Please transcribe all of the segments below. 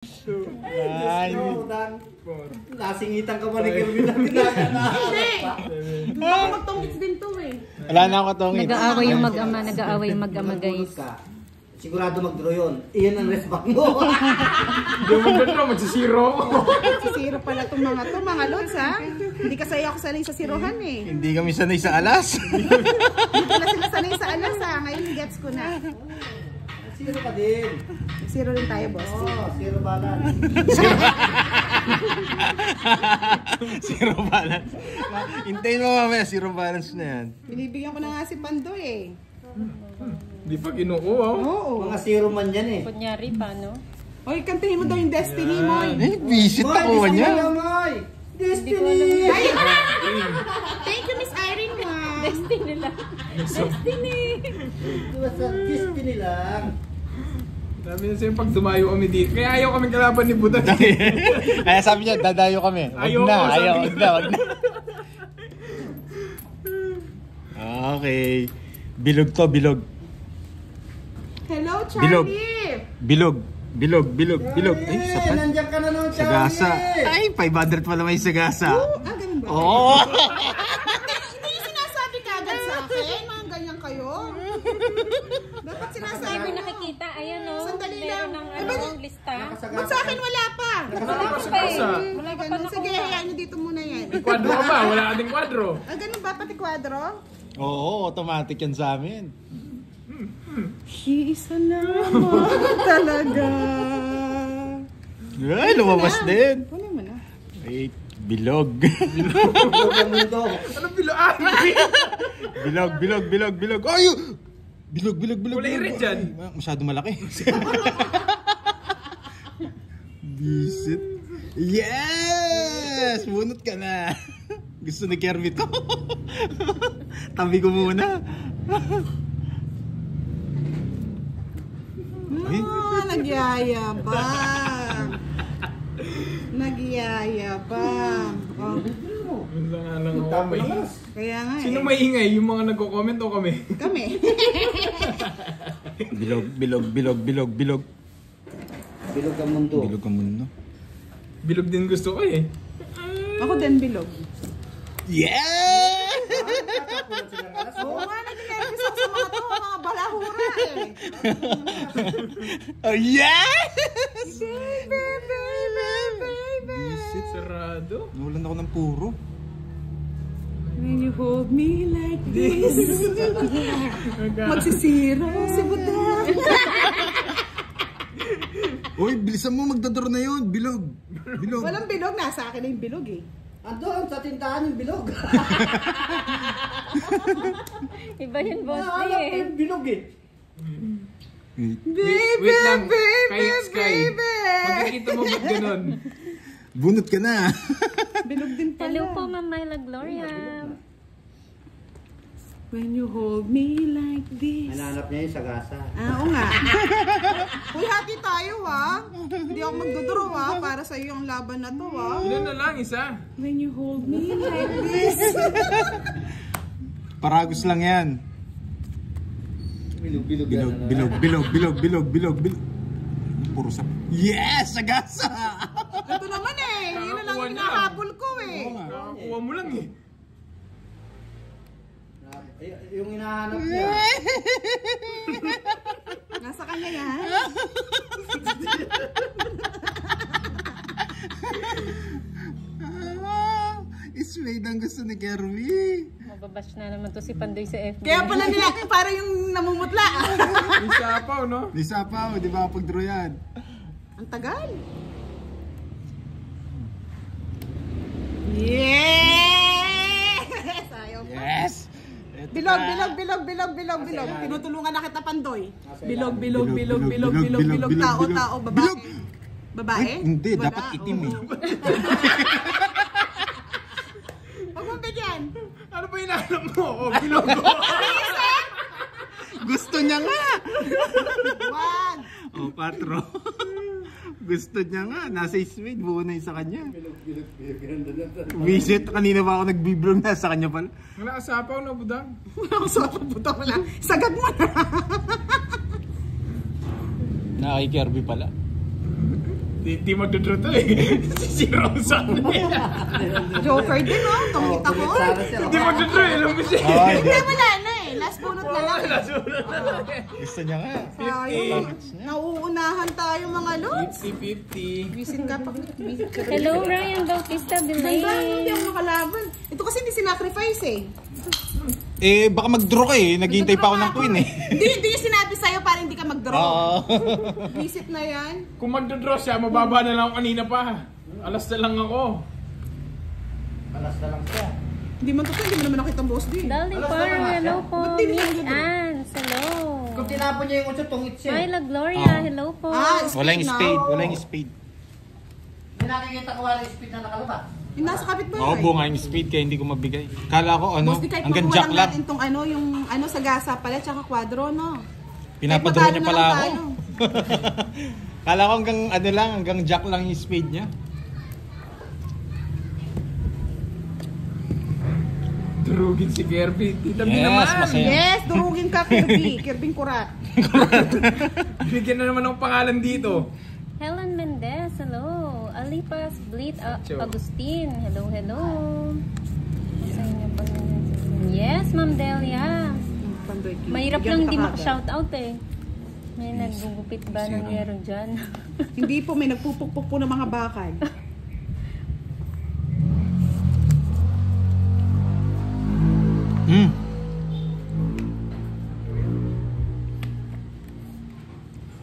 Ay, nasingitan ka ba ni Kirby na pinagana? Hindi! Baka magtungits din to eh. Wala na ako tongits. Nag-aaway yung mag-ama, nag-aaway yung mag-ama guys. Sigurado mag-draw yun. Iyan ang rest back mo. Hindi mo ganda, magsisiro ako. Magsisiro pala itong mga lods ha. Hindi kasi ako sanay sa sirohan eh. Hindi kami sanay sa alas. Hindi pala sila sanay sa alas ha. Ngayon gets ko na. Zero ka din. Zero rin tayo boss. Oo, zero balance. Zero balance. Hintayin mo mamaya, zero balance na yan. Binibigyan ko na nga si Pandoy eh. Hindi pa kinukuha. Oo. Mga zero man yan eh. Kunyari, paano? Oy, kantahin mo daw yung Destiny mo eh. Eh, visit ako niya. Destiny! Thank you Miss Irene mo. Destiny lang. Destiny! Destiny lang. Sabi niya sa'yo pag dumayo kami dito. Kaya ayaw kami kalaban ni Budan. Kaya sabi niya, dadayo kami. Wag Ayaw na, ko, sabi ayaw, niya. wag na, wag na. Okay. Bilog to, bilog. Hello Bilog. Charlie. Bilog. Bilog, bilog, bilog. Ay, sapat. Nandiyan ka na naman, Charlie. Sagasa. Ay, 500 pala may sagasa. Ganun ba? Oo. Hindi yung sinasabi ka agad sa akin. Mga ganyan kayo. Dapat sinasabi Sabi mo. nakikita, ayan o. Sandali Meron lang. ng Eh, ba't- lista. Ba't sa akin wala pa? Wala ka pa eh. Wala ganun. Sige, hayaan nyo dito muna yan. Kwadro ka ba? Wala ka ding kwadro. Ganun ba pati kwadro? Oo, automatic yan sa amin. Iisa naman talaga. Ay, lumabas din. Kunin mo na. Wait, bilog. Bilog ang mundo. Anong biloan? Bilog, bilog, bilog, bilog. Ay! Bilog, bilog, bilog. Kulay bilog. red dyan. Ay, masyado malaki. Visit. Yes! Bunot ka na. Gusto ni Kirby to. Tabi ko muna. Ay. Nagyayabang. Nagyayabang. Oh, Wala nga lang ako may... kaya nga Sino eh. may ingay? Yung mga nagko-comment o kami? Kami. Bilog, bilog, bilog, bilog, bilog. Bilog ang mundo. Bilog ang mundo. Bilog din gusto ko eh. Ako din bilog. Yeah! Oo nga, nag-nervous ako sa mga to, mga balahura eh. Oh, yes! Baby. Sarado. Nawalan ako ng puro. When you hold me like this, magsisira si Budang. Uy, bilisan mo, magdadaro na yun. Bilog. Bilog. Walang bilog, nasa akin na yung bilog eh. Andun sa tindahan yung bilog. Iba yun, boss Naalap ko eh. yung bilog eh. Baby, Wait lang. baby, Kay Sky. baby. Magkikita mo ba't ganun? Bunot ka na. Bilog din pala. Hello po, Ma'am Myla Gloria. When you hold me like this. Hananap niya yung sagasa. Oo nga. Uy, hati tayo ha. Hindi ako magduduro ha. Para sa iyo ang laban na to ha. Ilan na lang, isa? When you hold me like this. Paragos lang yan. Bilog-bilog Bilog, bilog, bilog, bilog, bilog, bilog, bilog. Puro sa... Yes! Sagasa! Ito naman eh. Yun na lang Nakakuha yung na. hinahabol ko eh. Nakakuha mo lang eh. Yung hinahanap niya. Nasa kanya yan. Ismaid ang gusto ni Kirby. Mababash na naman to si Pandoy sa FB. Kaya pala nila para yung namumutla. Yung sapaw, no? Di sapaw, di ba pag-draw yan? Ang tagal. Yes! Ayaw pa. Yes! Bilog, bilog, bilog, bilog, bilog, bilog. Tinutulungan na kita, Pandoy. Bilog, bilog, bilog, bilog, bilog, bilog. Tao, tao, babae. Babae? Ay, hindi, Wala, dapat itim eh. oo. Huwag mo bigyan. Ano ba hinahanap mo? Oh, bilog ko. Gusto niya nga! Wag. Oh, patro. Gusto niya nga. Nasa Ismaid, buo na yung sa kanya. Visit, kanina ba ako nagbiblog na sa kanya pala? Wala ka sapaw na, Budang. Wala akong sa pupunta ko na. Sagad mo na. Nakay Kirby pala. Di magdodraw to eh. Si Rosa. Joker din, oh. Tungit ako. Di magdodraw eh. Alam mo siya. Hindi, wala na eh. Last bunot na lang. Gusto niya nga. Sayang. Nauunahan tayo mga lods. 50-50. Visit ka pa. Hello, Ryan Bautista Ganda, Belay. hindi ako makalaban. Ito kasi hindi sinacrifice eh. Eh, baka mag-draw ka eh. Naghihintay pa ako ng queen eh. Hindi yung sinabi sa'yo para hindi ka mag-draw. Oo. Visit na yan. Kung magdodraw siya, mababa na lang ako kanina pa. Alas na lang ako. Alas na lang siya. Hindi man totoo, hindi mo naman nakita ang boss din. Darling Farm, hello po. Ba't di niya Miss nag-draw? Ans, hello. Kung tinapon niya yung 8, tungit siya. Myla Gloria, hello po. Walang na. spade. Walang spade. May nakikita ko wala yung speed na nakalabas. Yung nasa kapitbahay. Oo, bunga yung spade kaya hindi ko mabigay. Kala ko ano, Boss, di kahit hanggang makuha jack lang lang. natin tong ano, yung ano sa gasa pala, tsaka kwadro, no? Pinapadraw Kahit niya matalo pala na ako. lang Kala ko hanggang ano lang, hanggang jack lang yung spade niya. Durugin si Kirby. Tita B Yes, naman. masaya. Yes, durugin ka, Kirby. Kirbing kurat. Binigyan na naman ng pangalan dito. Helen Mendez, hello. Alipas Blit Cho. Agustin, hello, hello. Sa inyo pa naman. Yes, Ma'am Delia. Pandoy, Kirby. Mahirap Bigyan lang ka hindi kagad. mag-shoutout eh. May naggugupit ba ng yero dyan? Hindi po, may nagpupukpuk po ng mga bakal.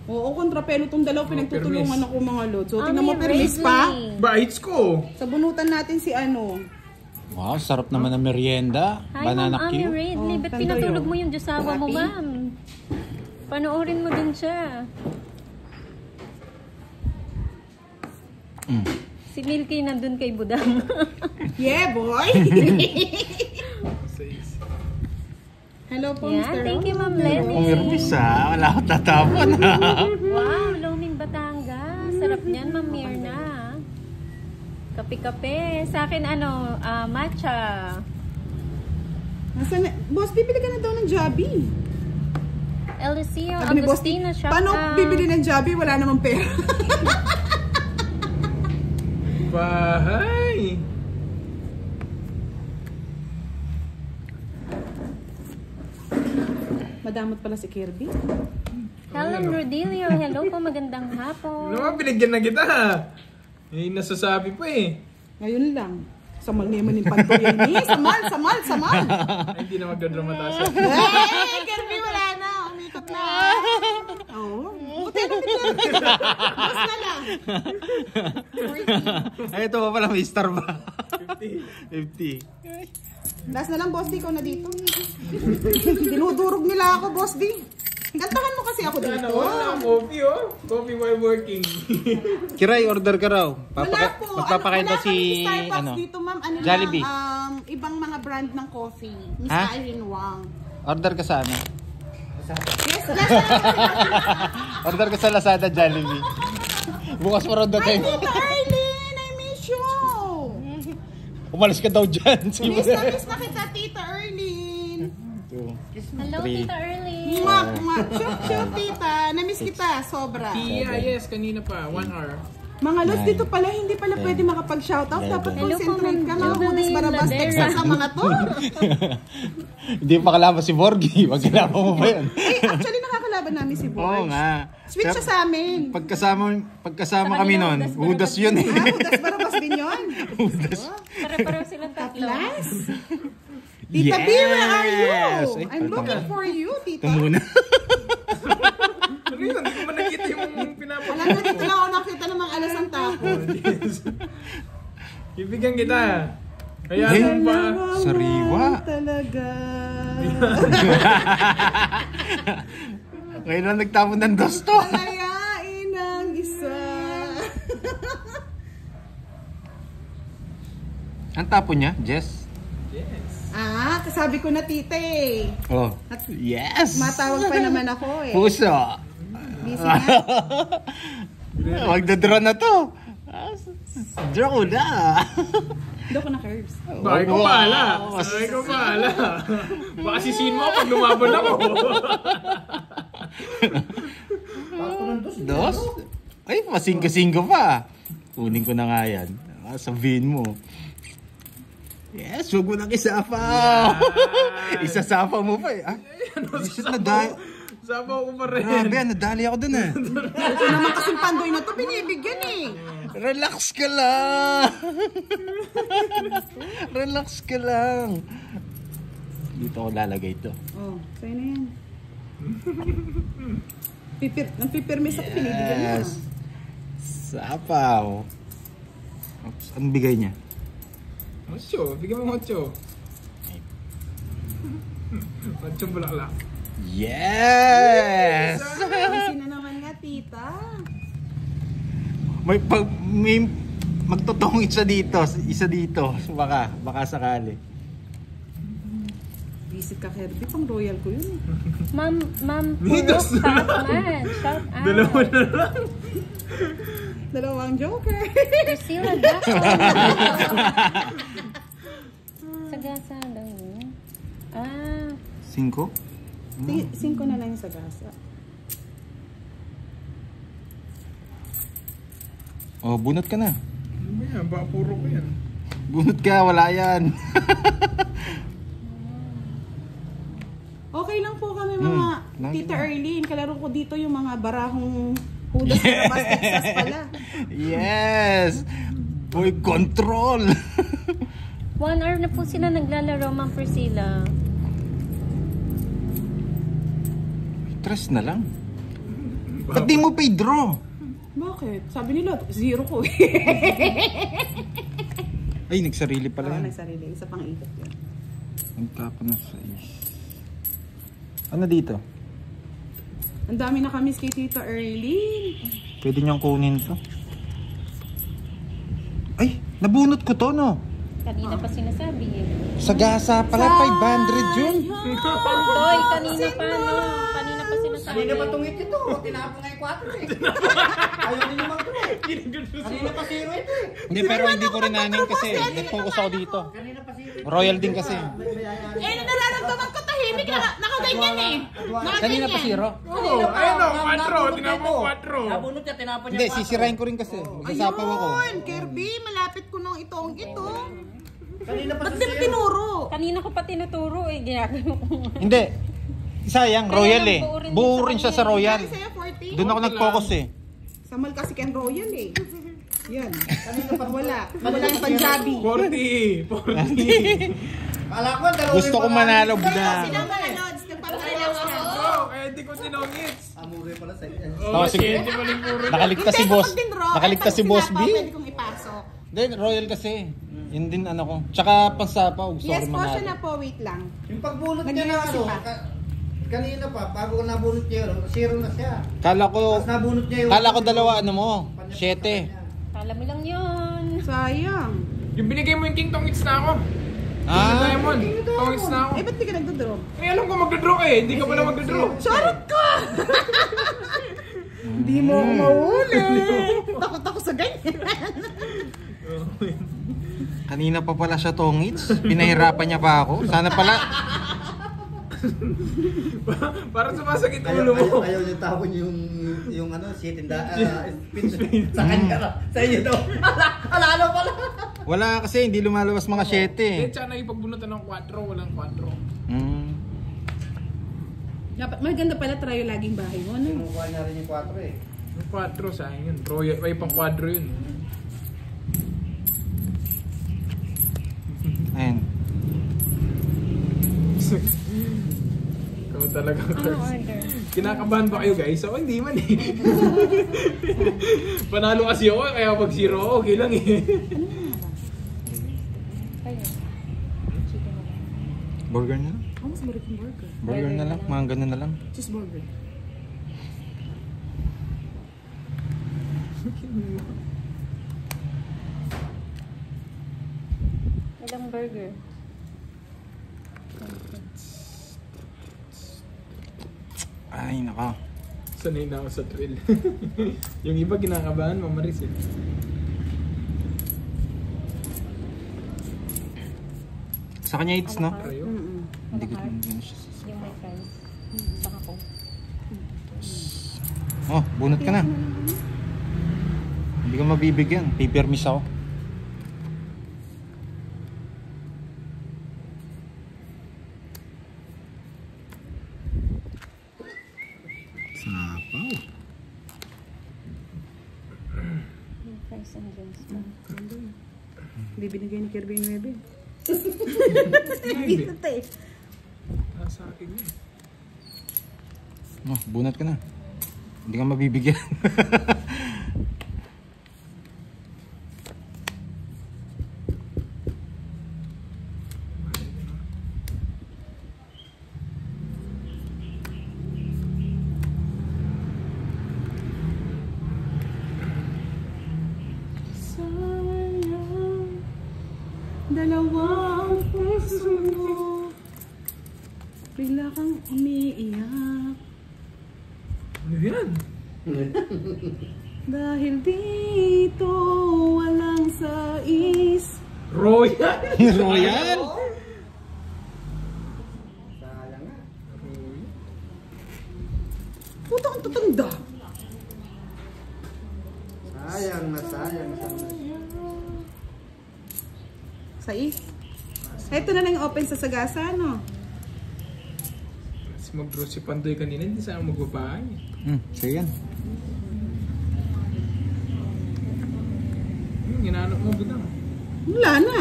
Oo, kontrapelo tong dalaw, pinagtutulungan ako mga lods. So, tingnan mo, permis pa. Bites ko. Sabunutan natin si ano. Wow, sarap naman ng merienda. Hi, Banana Ma'am Ami Q. Ridley. Oh, Ba't tanto pinatulog yun. mo yung Diyosawa mo, Happy? ma'am? Panoorin mo din siya. Si Milky nandun kay Budang. Yeah, boy! Hello po, Yeah, Mr. thank you, Ma'am Kung Lenny. Irmis ha, wala akong tatapon ha. Wow, Loming Batangas. Sarap niyan, Ma'am Mirna. Kape-kape. Sa akin, ano, matcha. Nasaan na? Boss, bibili ka na daw ng Joby. Eliseo Sabi ni Boss, Agustina, shout paano out. bibili ng Joby? Wala namang pera. Bahay. Madamot pala si Kirby. Helen Rodilio, hello po, magandang hapon. Ano nga, binigyan na kita. Eh, nasasabi pa eh. Ngayon lang. Samal naman yung pantoy ni. Samal. Ay, hindi na magdodramatasan. Hey, Kirby, wala na. Umikot na. Oo. Buti na Kirby. Boss na lang. 40. Ay, ito pa pala, may star ba? 50. Last na lang, Boss D, ikaw na dito. Dinudurog nila ako, Boss D. Gantahan mo kasi ako dito. Wala akong coffee oh. Coffee while working. Kiray, order ka raw. Wala po. Magpapakain wala pa si, kami Starbucks ano, dito, ma'am. Ano Jollibee. lang, ibang mga brand ng coffee. Miss Ha? Irene Wang. Order ka sa ano? Yes, last na. Order ka sa Lazada, Jollibee. Bukas pa raw Hi, dating. Tita Arlene! I miss you! Umalis ka daw dyan. Miss na kita, Tita Arlene! Hello, Tita Early. Shoot, Tita. Namiss kita, sobra. Yes, kanina pa. 1 hour. Mga lods, dito pala, hindi pala pwede makapag-shoutout. Dapat Hello po, concentrate ka. Ma'am Mga Jubilin hudas barabas Ladera. Texas sa mga to. Hindi pa kalaban si Borgie. Wag kalaban mo ba yun? Eh, actually, nakakalaban namin si Boy. Oo nga. Switch siya sa amin. Pagkasama Sa kami kanila, nun, hudas hudas barabas yun eh. Hudas barabas din yun. Para-pareho silang tatlo. Last. Tita B, where are you? Yes. Ay, I'm looking for you, Tita. Ito muna. Ano yun? Hindi ko man nakita yung pinapakita. Alam mo, dito lang ako nakita ng mga alas ang tapon. Ibigyan kita. Kaya Hey. ano pa? Sariwa. Talaga. Ngayon lang nagtapon ng dos to. Palayain ang isa. Ang tapon niya, Jess? Ah, kasabi ko na tita eh. Oh. Yes! Matawag pa naman ako eh. Puso! Busy na. Magdadraw na to. Draw na. Doon ko na curves. Bakit ko paala? Bakit ko paala? Baka sisihin mo pag lumaban ako. Dos? Ay, masingko-singko pa. Kunin ko na nga yan. Sabihin mo. Yes, huwag mo nang isapaw. Isasapaw mo pa eh. Ah, Sabaw ko pa rin. grabe, nadali ako dun eh. Ito naman kasing pandoy na to, binibigyan eh. Relax ka lang. Relax ka lang. Dito ako lalagay ito. Oh, sa'yo na yan. Nagpipirmis ako, pinibigyan na. Yes. Sapaw. Oops, anong bigay niya? 8. Bigyan mo 8. 8 bulaklak. Yes! Sino naman nga, tita? May magtotong isa dito. Baka sakali. Visit ka, Kirby. Pang royal ko yun eh. Ma'am, puro Batman. Shout out. Dalawa na lang. Dalawang joker. Priscilla Jackson. Sagasa lang yun. Ah, 5? 5 na lang yung sagasa. Oh, bunot ka na. Ano yan? Baka puro ko yan. Bunot ka, wala yan. Okay lang po kami mga lang Tita yun. Erlene. Kalaro ko dito yung mga barahong hudas sa labas, Texas pala. Yes! Boy, control! 1 hour na po sila naglalaro, Ma'am Priscilla. Stress na lang. Ba't di mo pay draw? Bakit? Sabi nila, 0 ko eh. Ay, nagsarili pala Oo, yan. nagsarili. Isa pang ikot yun. Ang tapo na sa is. Ano dito? Ang dami na kami kay Tita Erlene. Pwede niyang kunin to. Ay, nabunot ko to, no? Kanina pa sinasabi eh. Sagasa pala, 500 yun. Pandoy, kanina pa no. Kanina pa sinasabi. Kanina pa tungit ito. Tinapon nga yung 4 eh. Ayaw din naman ko eh. Kanina pa 0 ito eh. Hindi, pero hindi ko rin nanin kasi. Nag-focus ako dito. Kanina pa 0. Royal din kasi. Eh, nararamdaman ko tahimik. Nakaganyan eh. Kanina pa 0. Oo, ayun o, 4. Tinapon 4. Nabunot niya, tinapon niya Hindi, 4. sisirain ko rin kasi. Magsasapaw ako. Ayun, Kirby, malapit ko nung itong ito. Kanina pa Ba't sa di mo 0. tinuro? Kanina ko pa tinuturo eh. Ginagano ko. Hindi. Sayang, Royal eh. Buo rin siya sa Royal. Kaya sa'yo, 40. Doon ako nag-focus eh. Samal kasi kay Royal eh. Yan. Kanina pa wala. Wala yung Punjabi. 40. Kala ko, dalawa Gusto ko manalo, Buda. Sila mga lods, nagpapalaw ka. Oo, kaya hindi ko sinongits. Amore pala sa Oh, sige. Hindi maling puro. Nakaligtas si Boss. Nakaligtas si Boss B. Pwede kong ipasok. Hindi, Royal kasi. Yun din ano ko. Tsaka pansapaw. Gusto Yes ko po, siya manalo. na po. Wait lang. Yung pagbunot niya na Nag-iosip ano, pa. kanina pa, bago nabunot niya yun, 0 na siya. Kala ko, Tapos nabunot niya yung... kala ko dalawa ano mo. 7. Kala mo lang yun. Sayang. Yung binigay mo yung King Tongits na ako. Ah, Diamond. Tongits na ako. Eh, ba't di ka nagdodraw? Eh, alam ko magdodraw ka eh. Hindi ka pala magdodraw. Charot ka! Hindi mo ako mahuli. Takot ako sa ganyan. kanina pa pala siya tongits. Pinahirapan niya pa ako. Sana pala. Parang sumasakit Ayaw, ulo mo. ayaw niyo tapon yung ano, si tinda, sa kanya, sa inyo daw. Alala pala. Wala kasi, hindi lumalabas mga 7. Eh, tsaka ipagbunutan ng 4. Walang 4. Dapat maganda pala try yung laging bahay mo, no? Kinukuha niya rin yung 4 eh. Yung 4 sa akin yun. Royal, ay pang 4 yun. Ayan. Ikaw talaga. Ano order? Kinakabahan ba kayo guys? Ako hindi man eh. Panalo kasi ako kaya pag 0 ako, okay lang eh. Kayo. Chicken na lang. Burger na lang. Oh, mas marikong burger. Burger na lang. Mga ganun na lang. Cheeseburger. Ilang burger? Ay, naka. Sanay na ako sa thrill. Yung iba kinakabahan, mamaris eh. Sa kanya it's no? Kayo? Hindi ko hindi na siya. Yung may fries. Saka ko. Oh, bunot ka na. Hindi ka mabibigyan. Pipirmis ako. Sapaw. Yung price and drinks mo. Hindi binigay ni Kirby 9. Hindi. Bisat eh. Nasa akin yun. Oh, bunat ka na. Hindi ka mabibigyan. Sayang, dalawang puso mo. Bigla kang umiiyak. Ano yan? Dahil dito walang sais. Royal! Royal? Sayang nga. Puto ang tutunda. Sayang na sayang. Sais. Ito na lang yung open sa Sagasa, no? Kasi mag-draw si Pandoy kanina, hindi sana magbabahay. Sige yan. Ginanap mo budang. Wala na.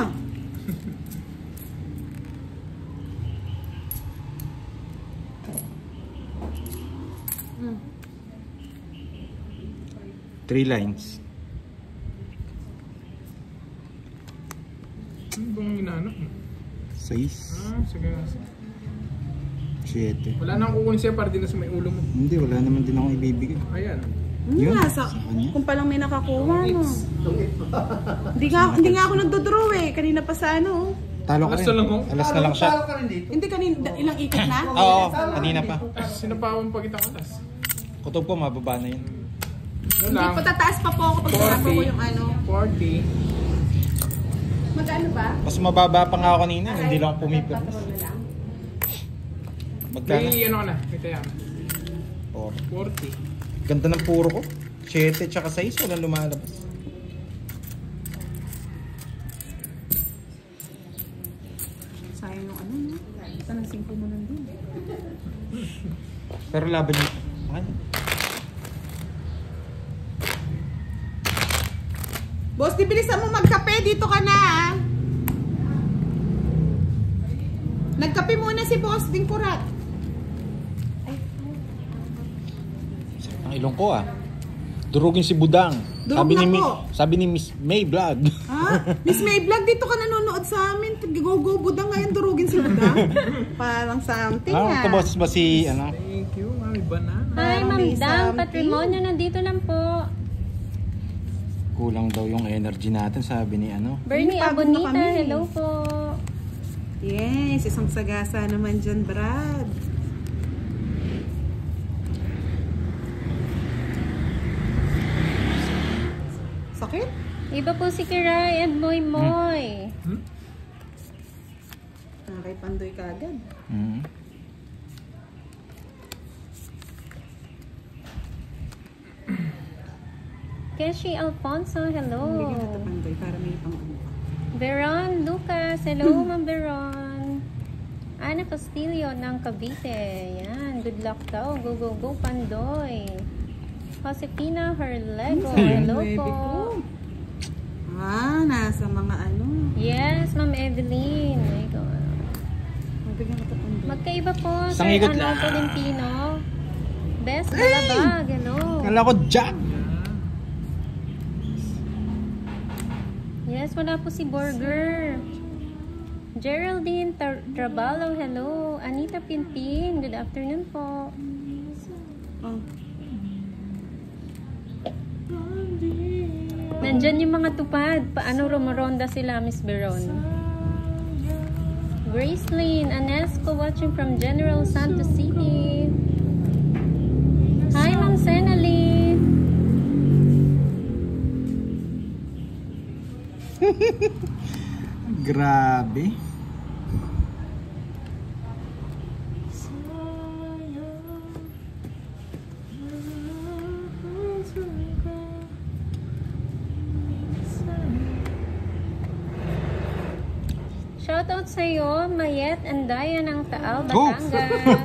Three lines. Ano bang ginanap mo? 6. Sige. 7. Wala nang kukunin siya para din na sa may ulo mo. Hindi, wala naman din akong ibibigay. Ayan. Yun, Nasa, sa kanya. kung palang may nakakuha, no? It's Hindi nga ako nagdodraw eh. Kanina pa sa ano. Talo ka Alas rin. na lang ako. Alas na lang siya. Talo ka rin dito. Hindi kanina, ilang ikot na? Oo, kanina pa. Sinapawan pa kita katas. Kutob ko, mababa na yun. Ano Hindi, lang? patataas pa po ako pag tinapos ko yung ano. 40. Magkano ba? Mas mababa pa nga ako kanina, hindi lang ako pumipirmis. Magkano? May ano ka na? May taya na. Oh, 40. ganda ng puro ko. 7 tsaka 6, walang lumalabas. Sayang yung ano, no? Ito ng 5 mo nandun. Pero laban niyo. Ano? Boss, di bilisan mo magkape. Dito ka na, ah. Nagkape muna si Boss Dingkurat. Sarap ng ilong ko ah. Durugin si Budang. Durog na po. Sabi ni Miss May Vlog. Ha? Miss May Vlog, dito ka nanonood sa amin. Go-go budang ngayon, durugin si budang. Parang something, Ah, ah. kaboses ba si ano? Thank you. Mami, banana. Hi, Parang Ma'am may Dang. something. Patrimonio, nandito lang po. Kulang daw yung energy natin, sabi ni ano. Bernie Pagod na Abonita, kami. hello po. Yes, isang sagasa naman dyan, Brad. Sakit? Iba po si Kiray and Moy Moy. Nakay Pandoy kagad. Mm. Keshi Alfonso, hello. Bigyan natin Pandoy para may pang ano. Veron Lucas, hello Ma'am Veron. Ana Castillo ng Cavite. Yan, good luck daw. Go, go, go, Pandoy. Josefina Herlego, hello Nuebe po. ko. Ah, nasa mga ano. Yes, Ma'am Evelyn. My God. Bigyan natin Pandoy. Magkaiba po, Isang Sir ikot Ano lang. Tolentino. Best Balabag, hello. Kala ko Jack. Yes, wala po si Burger. Geraldine Trabalo, hello. Anita Pinpin, good afternoon po. Oh. Nandyan yung mga tupad. Paano rumoronda sila, Miss Veron? Gracelyn Anesco watching from General Santos City. Hi, Ma'am Senali. Grabe. Shoutout sa'yo, Mayet Andaya ng Taal, Oh. Batangas.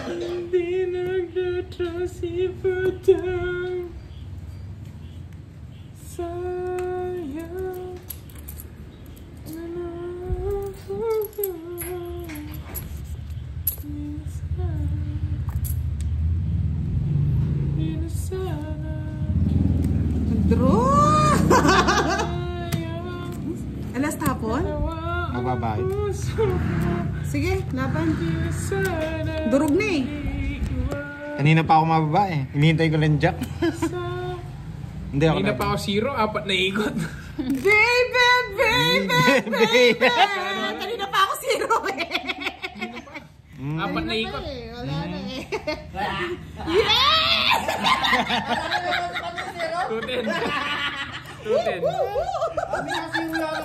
Hindi nagtatras ipatang sayang Draw! Alas tapon? Mababay. Sige, laban. Durog na eh. Kanina pa ako mababa eh. Hinihintay ko lang Jack. Hindi ako. Kanina pa ako 0, 4 na ikot. Baby, baby, baby! Kanina pa ako 0 eh. 4 na ikot. Wala na eh. Tutin.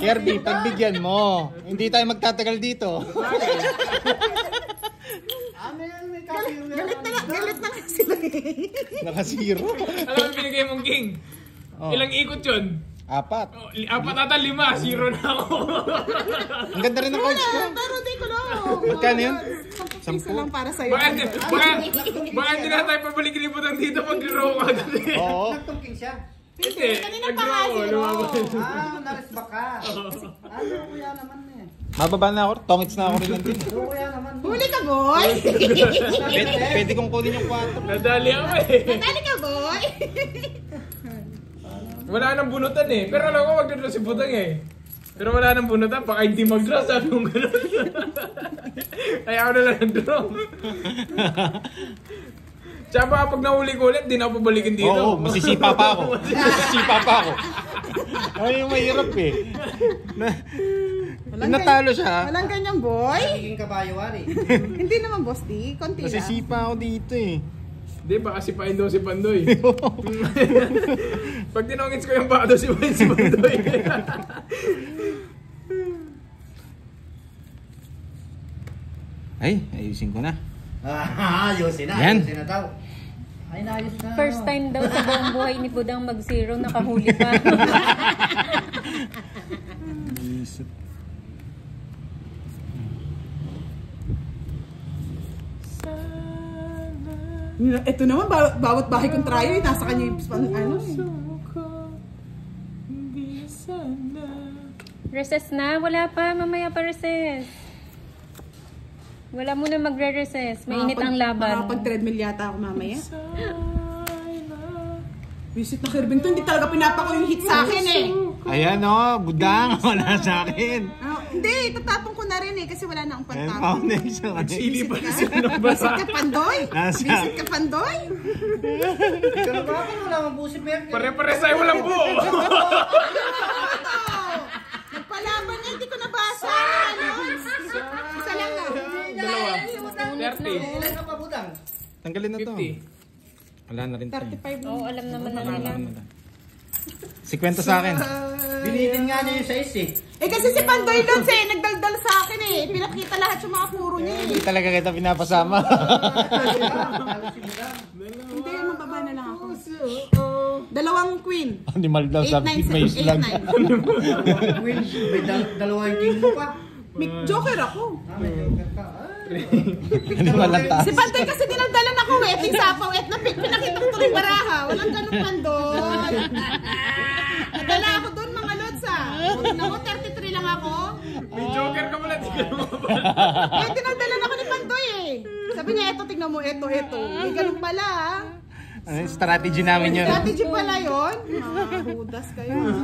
Kirby, pagbigyan mo. Hindi tayo magtatagal dito. May kasiro yan. Galit na nga sila eh. Nakasiro. Alam mo binigay mong king? Oh. Ilang ikot yun? 4. 4 ata 5, 0 na ako. Ang ganda rin ng coach ko. Pero di ko lang. Magkano yun? 10 piso lang para sa'yo. Baka hindi na tayo pabalik ni Butang dito pag draw ka agad eh. Oo. Nagtungking siya. Hindi, Kanina pa nag-draw nga ako. 0. lumabas. Narisbak ka. Kuya naman eh. Mababa na ako. Tongits na ako rin nandun. Kuya naman. Huli ka, boy! Pwede kong kunin yung 4. Nadali ako eh. Dali ka, boy! Wala nang bunutan eh. Pero alam ko magdadraw si Butang eh. Pero wala nang bunutan, baka hindi mag-draw, sabi kong gano'n. Kaya ako na lang nag-draw. Tsaka baka pag nahuli ko ulit, di na ako pabalikin dito. Oo, masisipa pa ako. Masisipa pa ako. Ay, yung mahirap eh. Natalo siya. Walang ganyan, boy! Nagiging kabayo, Wari. Hindi naman, boss, di. Konti lang. Masisipa ako dito eh. Hindi, baka sipain daw si Pandoy. Pag tinongits ko yung baka daw sipain si Pandoy. Ay, ayusin ko na. Ayusin na. Yan. Ayusin na daw. Ay, naayos na. First time daw sa buong buhay ni Budang mag-0, nakahuli pa. Ito naman, bawat bahay kong trayo, eh, nasa kanya yung ano eh. Recess na? Wala pa. Mamaya pa recess. Wala muna magre-recess. Mainit ang laban. Makapag-treadmill yata ako mamaya. Visit na Kirby to, hindi talaga pinapako yung hit sa akin eh. Ayan o, budang. Wala sa akin. Hindi, tatapon ko na rin eh, kasi wala na akong Ayan, pantapon. foundation. Sili pa na Visit ka, Pandoy? Nasa- Visit ka, Pandoy? Ikaw na ba ako? Wala kang busi Merkel. Pare-pare sa'yo walang buo. Nagpalaban niya, hindi ko nabasa. Ano? Isa lang lang. Dalawa. 30. Ilan ka pa, Budang? Tanggalin na to. 50. Wala na rin. 35 Oo, alam naman na nila. 50 sa akin. Binitin nga niya yung size eh. Eh kasi si Pandoy Lods eh, nagdaldal sa akin eh. Pinakita lahat yung mga puro niya eh. Hindi talaga kita pinapasama. Hindi, mababa na lang ako. Dalawang queen. Animal daw sa 8-9, may slag. 8-9. Queen, may dalawang king mo pa. May joker ako. May joker ka. Animal ang taas. Si Pandoy kasi dinaldalan ako eh. Ting sapaw, et na pinakita ko tuloy baraha. Walang ganun Pandoy. Nadala ako doon mga Lods ah. Huwag na mo, 33 lang ako. May joker ka pala. Di ka lumabas. Eh, dinaldalan ako ni Pandoy eh. Sabi niya, eto, tignan mo, eto. May ganun pala ah. Ano yung strategy namin yun? Strategy pala yun. Mga hudas kayo ah.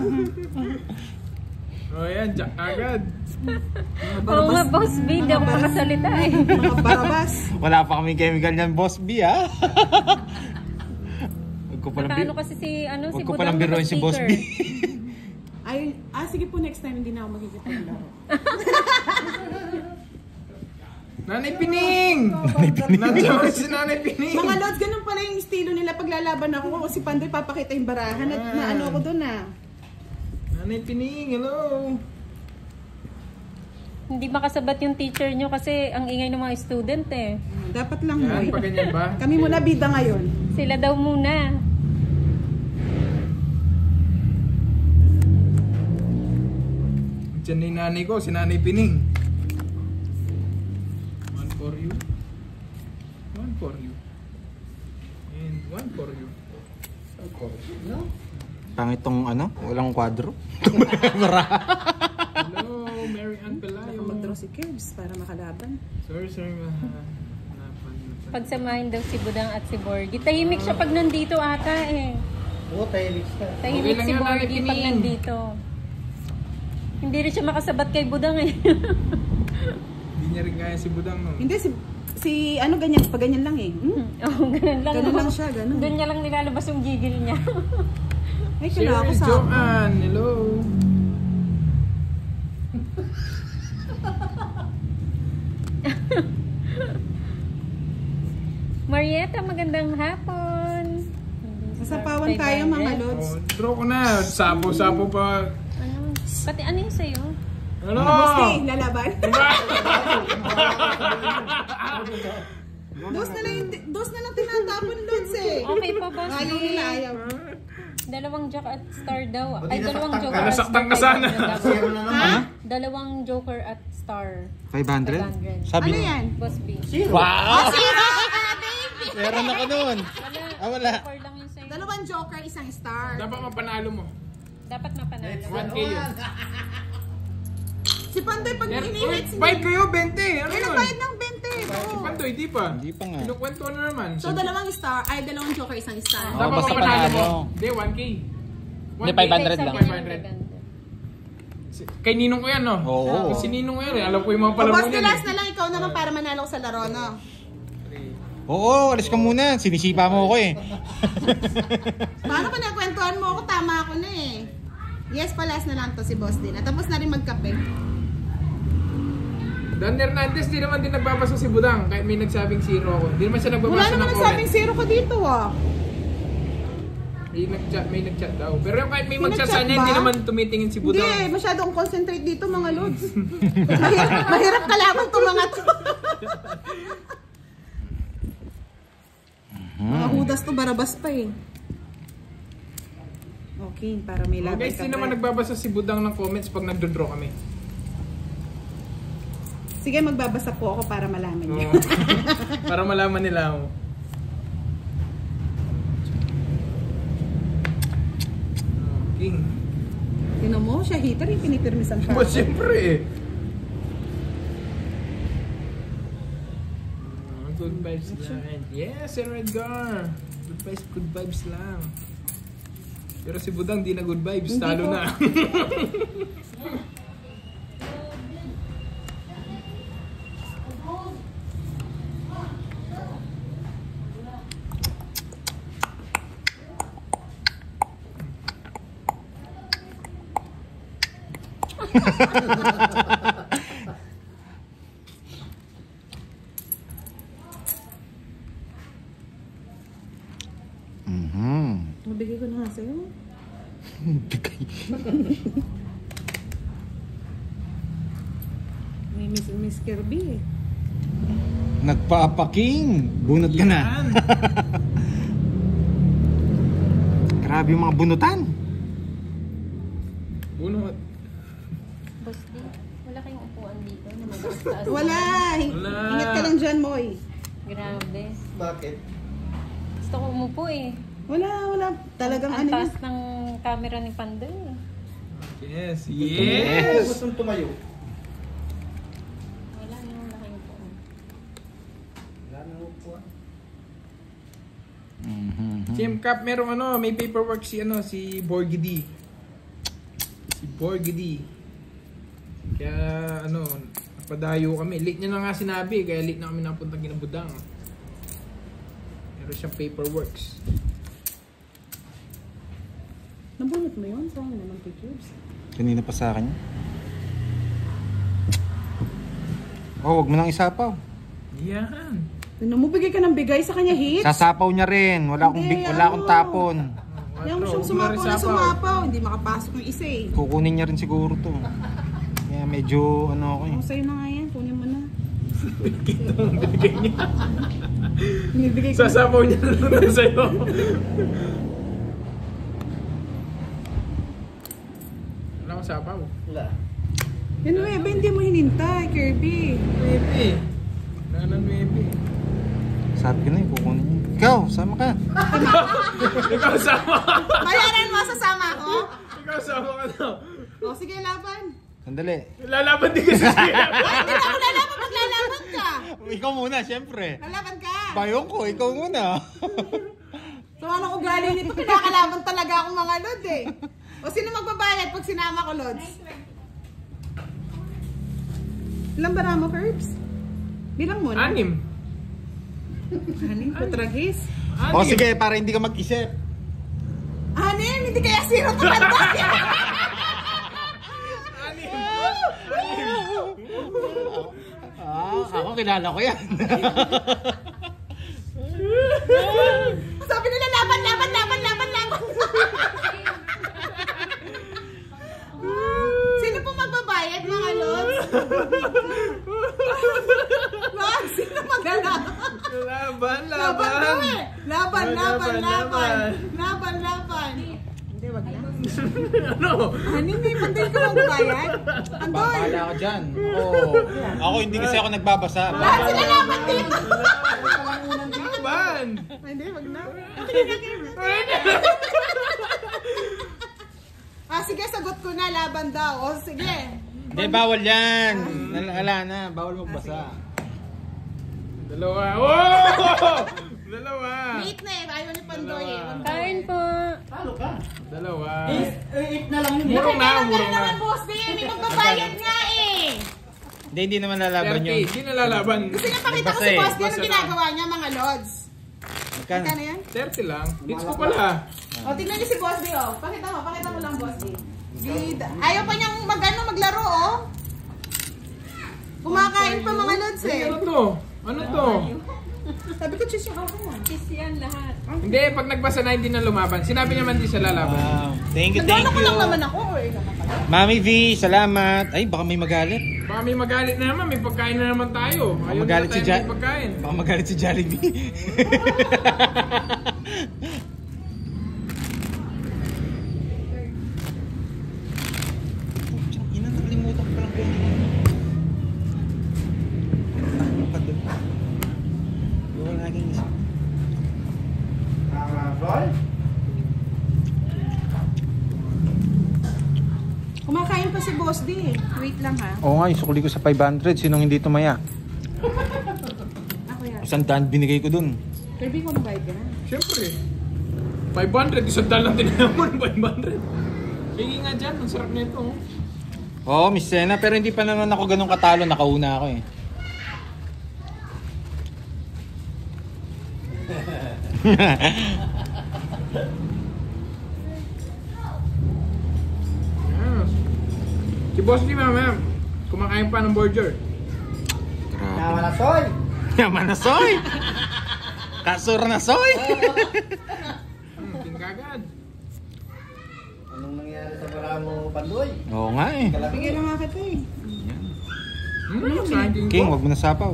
O yan, Jack agad. Oo nga, Boss B, di ako makasalita eh. Mga barabas. Wala pa kami chemical niyan, Boss B, ha? Huwag ko palang Nakaano kasi si, ano, si Huwag ko Budang palang biruin si Boss B. Ay, sige po, next time hindi na ako magkikipaglaro. Nanay Pining! Nandiyan si Nanay Pining! Mga Lods, ganun pala yung estilo nila paglalaban ako. O si Pandoy papakita yung barahan at naano ako doon ah. Nanay Pining, hello! Hindi makasabat yung teacher nyo kasi ang ingay ng mga student eh. Dapat lang Yan, boy. pa ganyan ba? Kami muna bida ngayon. Sila daw muna. Diyan na yung nanay ko, si Nanay Pining. One for you. One for you. And one for you. No? Pangitong ano, walang kwadro. Hello, Mary Ann Pelayo. Mag-draw si Kirbs para makalaban. Sorry. Pagsamahin daw si Budang at si Borgie. Tahimik siya pag nandito ata eh. Oo, tahimik ka. Tahimik Okay lang si yan, Borgie Nanay pag Pining. nandito. Hindi rin siya makasabat kay Budang eh. Hindi niya rin kaya si Budang, no? Hindi, si ano ganyan, pag ganyan lang eh. Oo, ganun lang. Ganun no? lang siya, ganun. Doon niya lang nilalabas yung gigil niya. Ay, kailangan ko Cheers, sa Joanne. Hello. Marietta, magandang hapon. Sasapawan tayo mga lods. Oh, draw ko na. Sapo-sapo pa. Ano? Pati ano yung sa'yo? Ano? Bosti, lalaban. Dos na lang tinatapon lods eh. Okay pa, boss. Ayaw nila, ayaw. Dalawang joke at star daw. Ay, Buti dalawang nasaktan joker ka. at Nasaktan star. ka sana. 500 daw. Zero na naman. Dalawang joker at star. 500? 500. Sabi Ano niya. yan? Boss B. Zero. Wow! Meron ako nun. Wala. Wala. Joker lang yung sa'yo. Dalawang joker, isang star. Dapat mapanalo mo. Dapat mapanalo. 1K yun. Si Pandoy pag Uy, inihits, bayad kayo, 20. Ano Ay, yun? nagbayad ng 20. Si Oo. Pandoy, di pa. Hindi pa nga. Kinukwento na naman. So, dalawang star, ay dalawang joker, isang star. Oo, Dapat basta mapanalo mo. panalo. Hindi, 1K. Hindi, 500 lang. 500. Kay Ninong ko yan, no? Oo. Kasi Ninong ko yan, eh. Alam ko yung mga O, palaro boss, niyan, last eh. na lang ikaw naman para manalo ko sa laro, no? Oo, alis ka muna. Sinisipa mo ako eh. Paano ka nakwentuhan mo ako? Tama ako na eh. Yes, pa last na lang to si boss din. At tapos na rin magkape. Dan Hernandez, di naman din nagbabasa si Budang. Kahit may nagsabing zero ako. Di naman siya Wala nagbabasa naman ng nagsabing comment. zero ka dito ah. May nag-chat daw. Pero yung kahit may May mag-chat sa nag-chat niya, ba? hindi naman tumitingin si Hindi, Budang. masyadong concentrate dito mga lods. mahirap kalaban to mga to. Mga hudas to, barabas pa eh. Okay, para may Oh, laban guys, di naman nagbabasa si Budang ng comments pag nagdo-draw kami. Sige, magbabasa po ako para malaman niyo. Oo. Para malaman nila ako. King. Tinan mo, siya hitter yung pinipirmisan pa. Ba, siyempre eh. Good vibes lang. Yes, Sir Edgar. Good vibes lang. Pero si Budang di na good vibes. Hindi Talo po. na. Mabigay ko na nga sa'yo. May Miss Kirby eh. Nagpapaking. Bunot ka na. Yan. Grabe yung mga bunutan. Bunot. Boss D, wala kayong upuan dito na mag-taas. Wala! Wala. Ingat ka lang dyan, Moy. Grabe. Bakit? Gusto ko umupo eh. Wala. Talagang Ang ano taas yun. ng camera ni Pandoy eh. Yes. Yes! Gusto mong tumayo. Wala kayong upuan. Wala nang upuan. Team Cup, merong may paperwork si Borgie D. Si Borgie D. Kaya napadayo kami. Late niya na nga sinabi, kaya late na kami napunta Ginabudang. Meron siyang paperworks. Nabunot mo yun? Saan naman pictures? Kanina pa sa akin. Oh, wag mo nang isapaw. Yan. Tinan mo, bigay ka ng bigay sa kanya hit. Sasapaw niya rin. Wala akong Hindi, wala akong tapon. Kaya mo siyang sumapaw na sumapaw. Hindi makapasok yung isa eh. Kukunin niya rin siguro to. Kaya medyo ako eh. O, sa'yo na nga yan. Kunin mo na. Binigay niya. Binibigay ko. Sasapaw niya na lang sa'yo. Wala akong sapaw. Wala. Yan 9, hindi mo hinintay, Kirby. 9. Wala na 9. Sabi ko na yung kukunin niya. Ikaw, sama ka. Ikaw sama. Bayaran mo, sasama ako? Ikaw sama ka na. O, sige, laban. Sandali. Lalaban din kasi siya. Ay, hindi na ako lalaban, maglalaban ka. Ikaw muna, syempre. Lalaban ka. Bayong ko, ikaw muna. So, anong ugali nito? Pinakalaban talaga akong mga Lod eh. O, sino magbabayad pag sinama ko, Lods? Ilang bara mo, Curbs? Bilang mo na. 6. Hanin, patragis. O sige, para hindi ka mag-isip. Hanin, hindi kaya zero to handa. Ako kilala ko yan. Sabi nila, laban. Sino po magbabayad, mga Lods? Lods, sino magalala? Laban. Hindi, wag na. Ano? Hanin, may pandil ka magbabayad? Andoy. Bahala ka dyan. Ako hindi kasi ako nagbabasa. Lahat sila laban dito. Laban! Hindi, wag na. Sige, sagot ko na, laban daw. O, sige. Hindi, bawal yan. Wala na, bawal magbasa. Dalawa. Oh! Dalawa. Late na eh, ayaw ni Pandoy eh. Kain po. Talo ka. Dalawa. 8 na lang yun. Murong na, Meron murong na. naman, boss. May magbabayad nga eh. Hindi naman lalaban 30. yun. Sino lalaban? Kasi napakita ko Basta si eh. boss, yan Basta ang lang. ginagawa niya, mga Lods. Magkano? Magkano yan? 30 lang. Hits ko pala. O, tingnan niyo si Boss D, oh. Pakita mo lang, Boss D. Ayaw pa niyang maglaro, oh. Kumakain pa mga Lods eh. Ano to? Ano to? Sabi ko, cheese yung ako mo. Kiss yan lahat. Hindi, pag nagbasa na hindi na lumaban. Sinabi niya man di siya lalaban. Wow. Thank you. Nagano ko lang naman ako, eh. Mami V, salamat. Ay, baka may magalit. Baka may magalit na naman, may pagkain na naman tayo. Ayaw magalit na si tayo Ja- may pagkain. Baka magalit si Jollibee. Ina, nakalimutan ko palang kunin. Wala naging isip. Roll. Kumakain pa si Boss D, eh. Wait lang, ha. Oo nga, isukli ko sa 500. Sinong hindi tumaya? Ako yan. 100 binigay ko dun. Kirby, kung bayad ka na. Siyempre. 500, isang dal lang din naman 500. Hingi nga dyan, ang sarap nito. Oo, Miss Sena, pero hindi pa naman ako ganun katalo. Nakauna ako eh. Yes. Si Boss D, ma'am, kumakain pa ng burger. Naman na, Soy. Yaman na soy! Kasur na soy! Kagad. Anong nangyari sa bara mo, Pandoy? Oo nga eh. Bigay lang nga kita, eh. Sayang King, ko. wag mo na sapaw.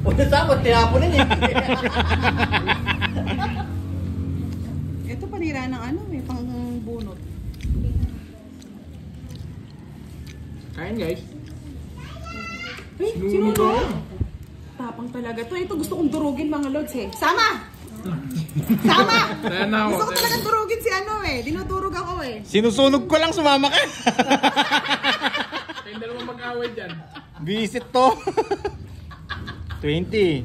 Una sa ako, tinapunin eh. Ito panira ng ano, eh, pang bunot. Kain guys. Uy, sino na? Tapang talaga to. Ito gusto kong durugin, mga Lods, eh. Sama! Sama! Kaya na ako. Gusto ko talagang durugin si ano, eh. Dinudurog ako, eh. Sinusunog ko lang, sumama ka. Kayong dalawang mag-away dyan. Visit to. 20.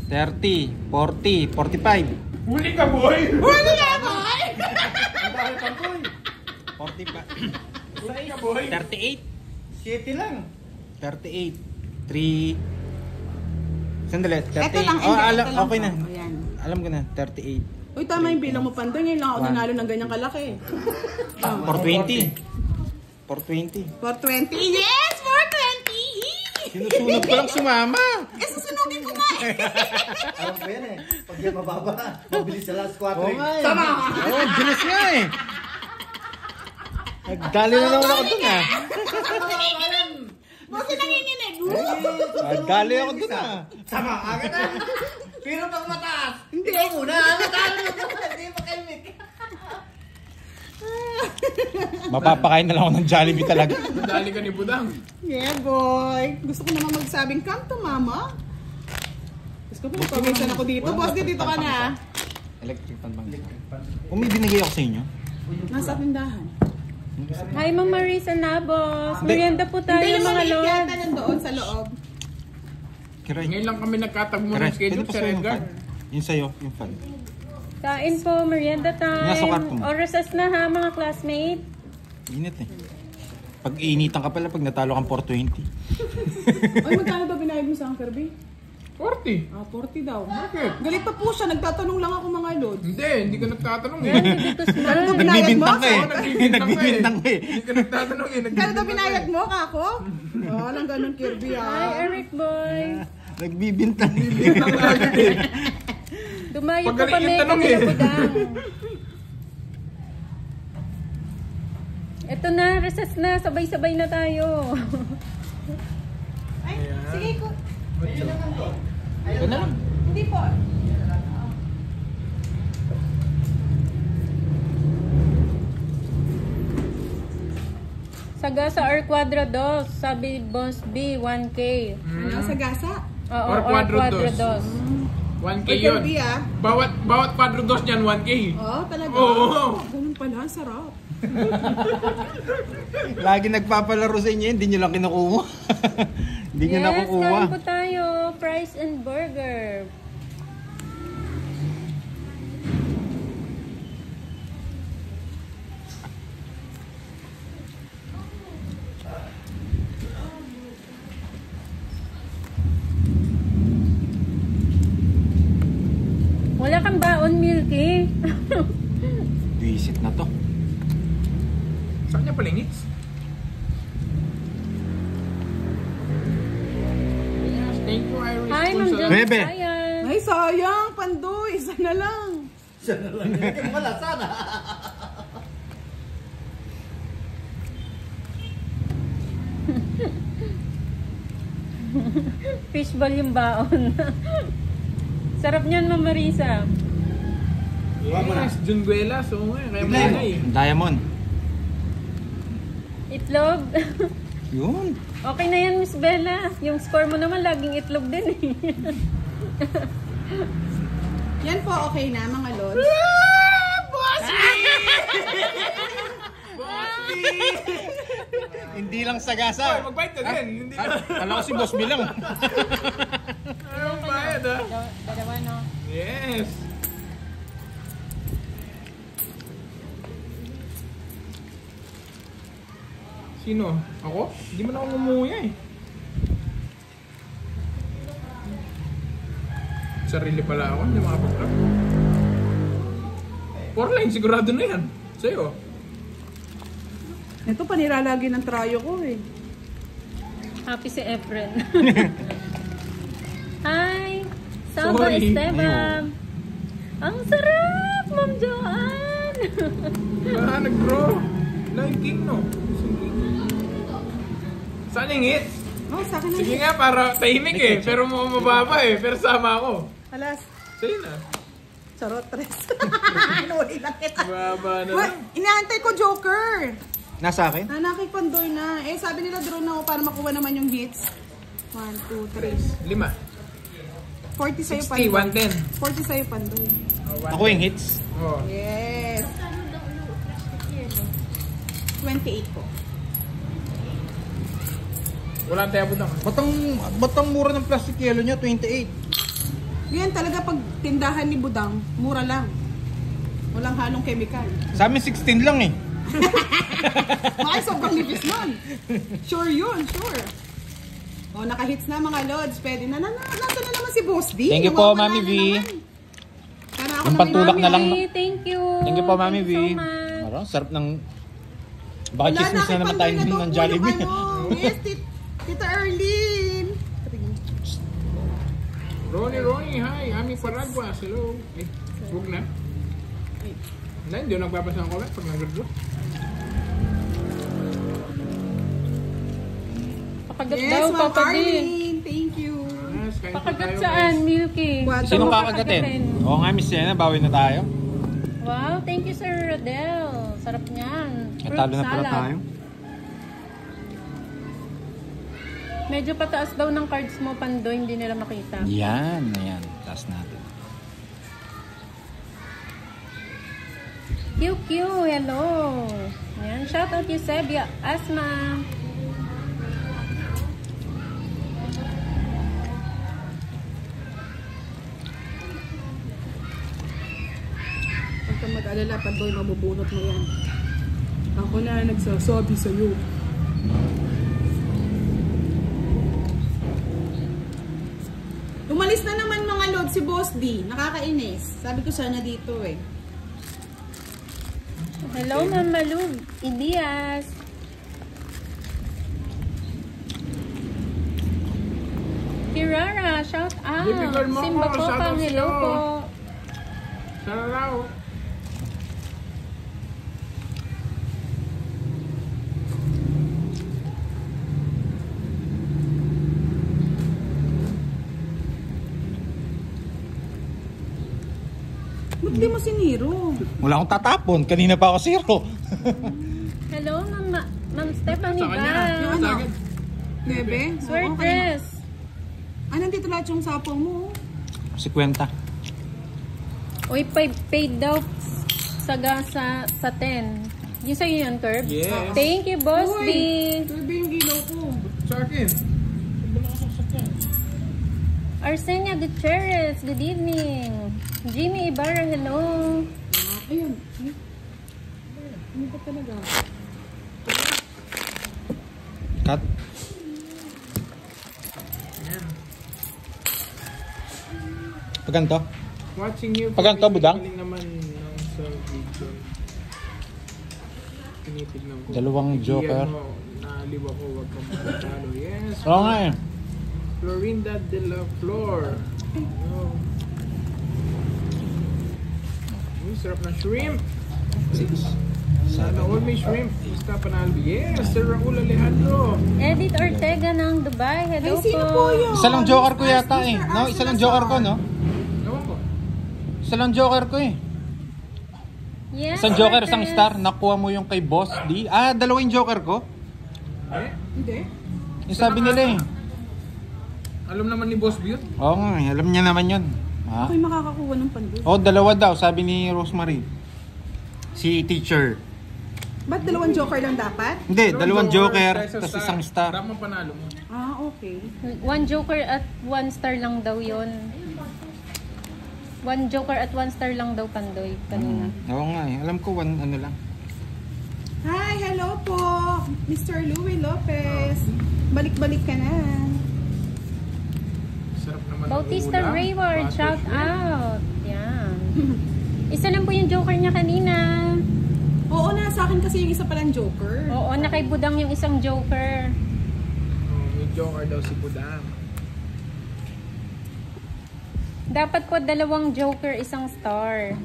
30. 40. 45. Huli ka, boy! Huli na, boy! Ang dami, Pandoy. 45. Huli ka, boy! 38. 7 lang. 38. 3. Sandali. 38. Ito lang, Oh, ito lang okay po. na. Ayan. Alam ko na. 38. Uy, tama yung bilang mo, Pandoy. Ngayon lang ako One. nanalo ng ganyang kalaki. 420. 420. 420. Yes! 420! Sinusunog ko lang sumama. Eh, susunugin ko nga, eh. Alam ko yan eh. Pag yan mababa, mabilis sa last 4. Oo nga eh. Sama! Oo, bilis nga eh. Nagdali na naman ako dun ah. Boss, nanginginig. Nagdali ako dun ah. Sama, agad na. Pero pag mataas, Hindi. ikaw muna. Natalo mo. Hindi mo kayo, Mick. Mapapakain na lang ako ng Jollibee talaga. Dali ka ni Budang. Yeah, boy. Gusto ko naman magsabing, come to mama. Gusto ko pagpawisan ako dito. Boss, dito ka na. Electric fan bang? Kung may binigay ako sa inyo. Nasa tindahan. Hi, Ma'am Marisa Nabos. Merienda po tayo, Hindi yung mga maliit lord. yata nandoon sa loob. Kiray. Ngayon lang kami nagkatagmo ng Kiray. schedule Pwede pa sa sa'yo Red yung Guard. fan. Yung sa'yo, yung fan. Kain po, merienda Nasa time. kwarto mo. O recess na ha, mga classmate. Init eh. Pag iinitan ka pala pag natalo kang 420. Ay, magkano daw binayad mo sa Anchor B? 40. 40 daw. Bakit? Galit pa po siya. Nagtatanong lang ako mga lods. Hindi ka nagtatanong eh. Yan, si Dito Smile. Ano binayad mo? Nagbibintang ka eh. Oo, nagbibintang ka eh. Nagbibintang ka eh. Hindi ka nagtatanong eh. Kano daw binayad mo, kako? Walang ganun, Kirby, Hi, Eric Boy. Nagbibintang. Nagbibintang ka agad eh. Dumayo po Pagaling kami yung tanong kasi eh. na Budang. Ito na, recess na. Sabay-sabay na tayo. Ay, sige ko. Ito na lang. Hindi po. Sagasa R Quadrados, sabi Boss B, 1K. Ano, sa gasa? Oo, Or R Quadrados. Quadrados. 1K Ay, yun. Kirby, ah. Bawat quadro-dos niyan, 1K. Oo, talaga. Oo. Ganun pala, sarap. Lagi nagpapalaro sa inyo, hindi nyo lang kinukuha. Hindi nyo Yes, nakukuha. kain po tayo. Fries and burger. Wala kang baon, Milky. Visit na to. Saan niya palingits? Yes, thank you, Iris. Hi, Ma'am John. Bebe. Ayan. Ay, sayang. Pandoy. Isa na lang. Siya na lang. Wala, sana. Fishball yung baon. Sarap niyan, Ma'am Marisa. Yes, Junguela. So, kaya maingay. Diamond. Itlog. Yun. Okay na yan, Miss Bella. Yung score mo naman, laging itlog din eh. Yan po, okay na, mga lods. Hindi lang Hoy, sagasa. mag-bite ka din. Hindi ka. Kala ko si Boss Bilang. Ayaw bayad ah. Dalawa, no? Yes. Sino? Ako? Hindi man ako ngumuya eh. Sarili pala ako, hindi makapag-trap. 4 line, sigurado na yan. Sa'yo. Ito, panilalagi ng trayo ko eh. Happy si Efren. Hi! Samba Sorry. Esteban. Ang sarap, Ma'am Joanne! Nag-draw. Line king, no? Saan yung hits? Oh, sa akin na. Sige nga, para tahimik eh. Pero mababa eh. Pero sama ako. Alas. Sa'yo na. Charot, tres. Inuwi lang kita. Mababa na Wait, lang. inaantay ko Joker. Nasa akin? Nanakay Pandoy na. Eh, sabi nila drone ako para makuha naman yung hits. 1, 2, 3. 5. 40 sa'yo 60, Pandoy. 110. 40 sa'yo Pandoy. Ako yung hits. Oh. Yes. 28 po. Wala ang tayabot lang. Batang mura ng plastic yellow niya, 28. Yan talaga pag tindahan ni Budang, mura lang. Walang halong chemical. Sa amin 16 lang eh. Bakit sobrang nipis nun? Sure yun, sure. O, naka-hits na mga lods. Pwede na. Nasa na naman si Boss D. Thank you po, Nawawala Mami na V. naman. Para ako Yung na pantulak may na lang. Mami. Hey, thank you. Thank you po, Mami V. Thank you so much. Ano, sarap ng... Baka Wala, chismis na naman tayo nakipandoy na daw ng po Jollibee. yung ano. Yes, Tita Erlene. Ronnie, hi. Ami Paraguas. Hello. Eh, huwag na. Hindi, hindi ako nagbabasa ng comment pag nag-draw. Pakagat Yes, daw, Ma'am Papa D. Arlene. Thank you. Yes, kain po Pakagat tayo, saan, guys. Milky? What? Sino Saan mo kakagatin? kakagatin? Oo nga, Miss Jenna, bawi na tayo. Wow, thank you, Sir Rodel. Sarap niyan. Natalo na pala tayo. Medyo pataas daw ng cards mo, Pandoy, hindi nila makita. Yan, ayan. Taas natin. QQ, hello. Yan, shout out Eusebia, Asma. Huwag kang mag-alala, Pandoy, mabubunot mo yan. Ako na nagsasabi sa'yo. Umalis na naman mga lord si Boss D. Nakakainis. Sabi ko sana dito eh. Hello, Mama Lug, Elias. Kirara, shout out. Difficult mo Simba ako, ko shout out pang hello sa'yo. po. Sana raw. Ba't di mo siniro? Wala akong tatapon. Kanina pa ako 0. Hello, Ma'am Stephanie Sa kanya. ba? Yung Sa ano? akin. Nebe? Swear Oo, dress. Ah, nandito lahat yung sapaw mo. Si Kwenta. Uy, paid daw sa 10. Yung sa'yo yun, Curb? Yes. Thank you, Boss D. Nebe yung ilaw ko. Sa akin. Arsenia Gutierrez, good evening. Jimmy Ibarra, hello. Ayun. Ano ba talaga? Cut. Paganto? Watching you. Pagkanto, budang? Galing naman ng sa video. Tinitignan ko. Dalawang joker. Naaliw ako, wag kang matalo. Yes. Oo nga eh. Florinda de la Flor. Oh. Uy, sarap ng shrimp. Sana all may shrimp. Basta panalo. Yes, Sir Raul Alejandro. Edith Ortega ng Dubai, hello Ay, sino po yun? Isa lang joker ko yata eh. No, isa lang joker ko, no? Ewan ko. Isa lang joker ko eh. Yes, Isang joker, Ortez. isang star. Nakuha mo yung kay Boss D. Ah, dalawa yung joker ko. Eh, Hindi. Yung sabi nila eh. alam naman ni Boss Beaut. Oo nga eh. Alam niya naman yun. Ha? Ako'y makakakuha ng Pandoy. Oh, dalawa daw, sabi ni Rosemary. Si teacher. Ba't dalawang joker lang dapat? Hindi, dalawang joker, Isa tapos isang star. Dapat panalo mo. Ah, okay. One joker at one star lang daw yon. One joker at one star lang daw, Pandoy, kanina. Oo nga eh. Alam ko, one ano lang. Hi, hello po. Mr. Louie Lopez. Balik-balik ka na. Sarap naman ng Bautista ulam. Rayward, Butter shout shrimp. out. Yan. Isa lang po yung joker niya kanina. Oo, nasa akin kasi yung isa palang joker. Oo, nakaibudang yung isang joker. Oh, may joker daw si Budang. Dapat po dalawang joker, isang star.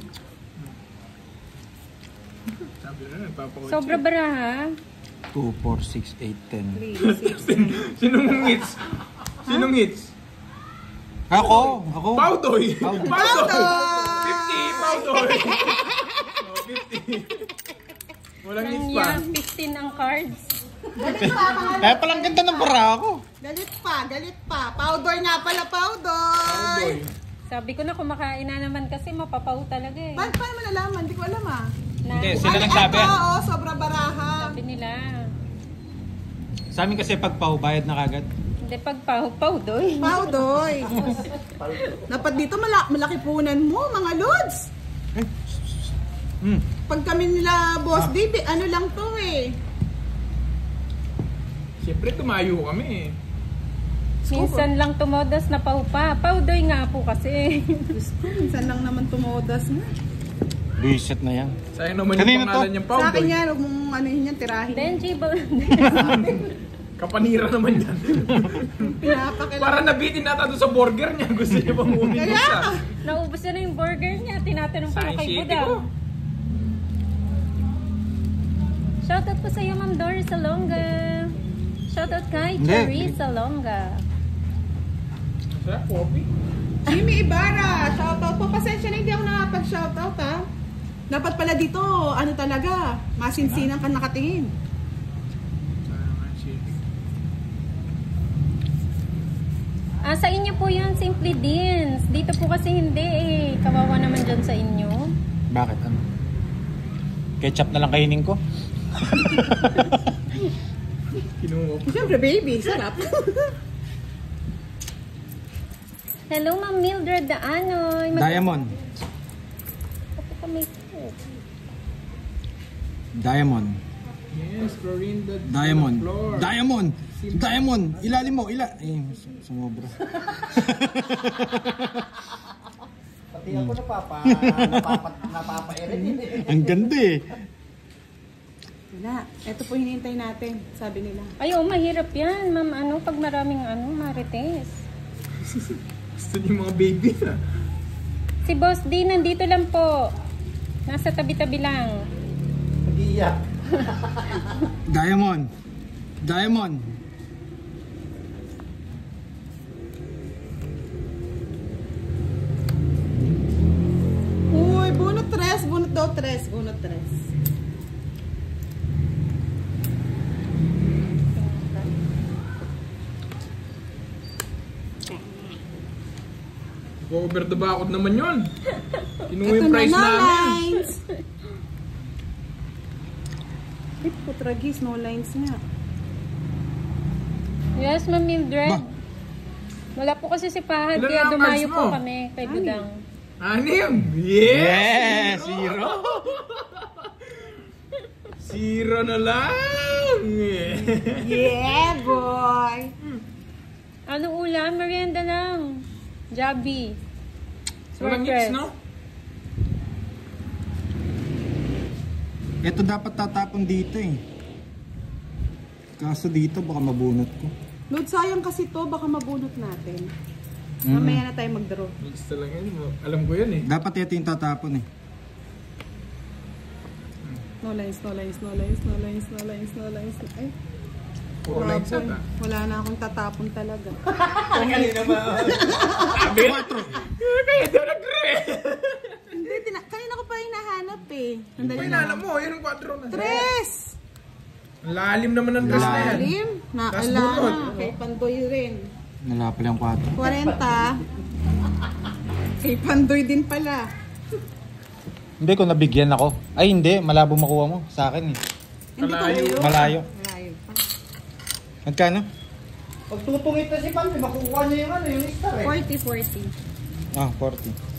Sabi na, nagpapakotse. Sobra baraha. 2, 4, 6, 8, 10. Sinong hits? Sinong hits? Ako! Paudoy! Paudoy. Paudoy! 50! Paudoy! Oh, 50. Walang hits pa. Nang 15 ang cards. Galit pa, mga Eh, palang ganda ng bara ako. Galit pa, galit pa. Powder nga pala, powder. Paudoy. Sabi ko na kumakain na naman kasi mapapaw talaga eh. Paano mo nalaman? Hindi ko alam ah. Na, Hindi, sila nagsabi. Oo, sobra baraha. sabi nila. Sa amin kasi pag bayad na kagad. Hindi pagpaw doy. Powder. Dapat dito malaki punan mo, mga lods. Pag kami nila Boss D, ano lang to eh. Siyempre, tumayo kami eh. Minsan lang tumodas na paupa. Paudoy nga po kasi. Diyos ko, minsan lang naman tumodas na. Reset na yan. Sayang naman Kanino yung pangalan to? niyang Sa akin Paudoy. yan, huwag mong ano yan, tirahin. Benji Kapanira naman yan. Pinapakilala. Para nabitin nata doon sa burger niya. Gusto niya bang unin Kaya isa? ka. Naubos na yung burger niya. Tinatanong ko na Science kay City Budang. ko. Shoutout po sa iyo, Ma'am Doris Salonga. Shoutout kay Hindi. Cherry Salonga. Sarap, coffee. Jimmy Ibarra, shoutout po. Pasensya na hindi ako nakapag-shoutout ha. Dapat pala dito, ano talaga, masinsinan ka nakatingin. Sa inyo po yun, Simply Deans. Dito po kasi hindi eh. Kawawa naman dyan sa inyo. Bakit? Ano? Ketchup na lang kainin ko? Kinuha ko. Siyempre baby, sarap. Hello, Ma'am Mildred Daanoy. Diamond. Ako pa may cook. Diamond. Yes, Florinda. Diamond. Floor. Diamond. Diamond. Ilalim mo. Sumobra. Pati ako napapairin. Ang ganda eh. Wala, ito po hinihintay natin, sabi nila. Ay, mahirap yan, ma'am. Pag maraming marites. Gusto niyo mga baby na. Si Boss D, nandito lang po. Nasa tabi-tabi lang. Mag-iiyak. Diamond. Diamond. Uy, bunot daw tres. Over the bakod naman yun. Kinuha Ito yung price na, no namin. lines. Wait, putragis, no lines nga. Yes, Ma'am Mildred. Ba? Wala po kasi si Pahad, Ilan kaya ang dumayo cards po mo? kami kay Budang. 6. Yes! Zero. Zero na lang. Yeah, boy! Ano ulam? Merienda lang. Jabi. Walang hits, no? Ito dapat tatapon dito eh. Kaso dito baka mabunot ko. Lord, sayang kasi to, baka mabunot natin. Mamaya na tayo mag-draw. Hits talaga yun. Alam ko yun eh. Dapat ito yung tatapon eh. No lines. Ay, Puro lines grabe. ata. Wala na akong tatapon talaga. Kanina ba? Sabi? Kaya daw nag-re. Hindi, kanina ko pa hinahanap eh. Sandali Ay, na. nala mo. Yun ang 4 na. Tres! Ang lalim naman ng dress na yan. Alim? Tas Naala bunot. na. Kay Pandoy rin. Nalapal yung 4. 40. Kay Pandoy din pala. Hindi ko nabigyan ako. Ay hindi, malabo makuha mo sa akin eh. Hindi ko Malayo. yun. Malayo. Malayo pa. Magkano? Pag tutungit na si Pam, makukuha niya yung star eh. 40. Ah, 40.